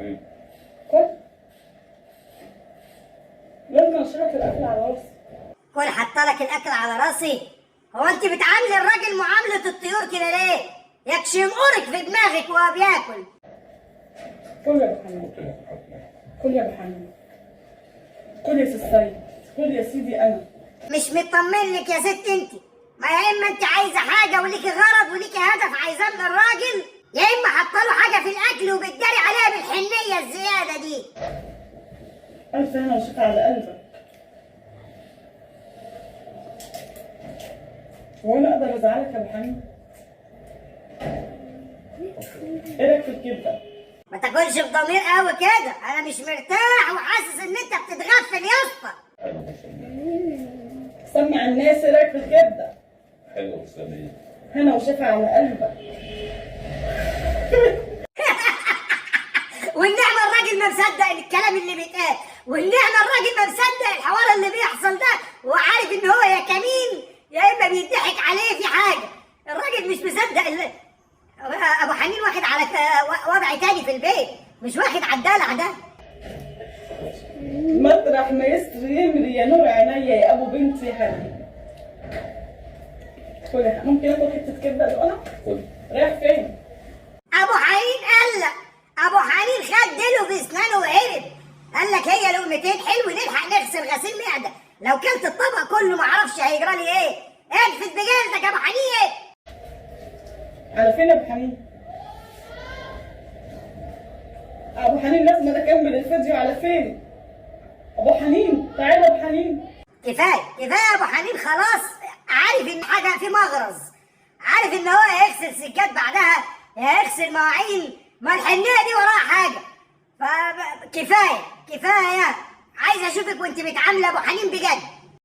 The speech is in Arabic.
حبيبي. كل لازم اشرب الاكل على راسي. كل حطلك الاكل على راسي. هو انت بتعاملي الراجل معامله الطيور كده ليه؟ يكشي ينقرك في دماغك وهو بياكل. كل يا ابو حنين، كل يا ابو حنين، كل يا سي السيد، كل يا سيدي. انا مش مطمن لك يا ست انت. ما يا اما انت عايزه حاجه وليكي غرض وليكي هدف عايزاه من الراجل، يا اما حاطه له حاجه في الاكل وبتداري عليها بالحنيه الزياده دي. الف هنا وشفا على قلبك. وانا اقدر ازعلك يا ابو حنين؟ ايه رايك في الكبده؟ ما تاكلش بضمير قوي كده، انا مش مرتاح وحاسس ان انت بتتغفل يا اسطى. حلو وسمية. سمع الناس ايه رايك في الكبده؟ حلو وسمية. هنا وشفا على قلبك. والنعمة الراجل ما مصدق الكلام اللي بيتقال، والنعمة الراجل ما مصدق الحوار اللي بيحصل ده، وعارف ان هو يا كمين يا اما بيضحك عليه في حاجة. الراجل مش مصدق ابو حنين واخد على وضع تاني في البيت، مش واخد على الدلع ده. مطرح ما يسري يمري يا نور عينيا يا ابو بنتي يا حبيبي. كل ممكن اكل حته كبده انا؟ كل. رايح فين؟ ابو حنين قال لك، ابو حنين خد ديله في اسنانه وهرب، قال لك هي لقمتين حلو نلحق نغسل غسيل معده، لو كلت الطبق كله ما اعرفش هيجرى لي ايه. اقفل بجلدك يا ابو حنين. على فين يا ابو حنين؟ ابو حنين لازم أنا اكمل الفيديو. على فين؟ ابو حنين تعالى يا ابو حنين. كفايه كفايه يا ابو حنين، خلاص عارف ان حاجه في مغرز، عارف ان هو هيغسل سجاد بعدها هيغسل مواعين، ما الحنيه دي وراها حاجه. فكفايه كفايه، عايز اشوفك وانت بتعامله ابو حنين بجد.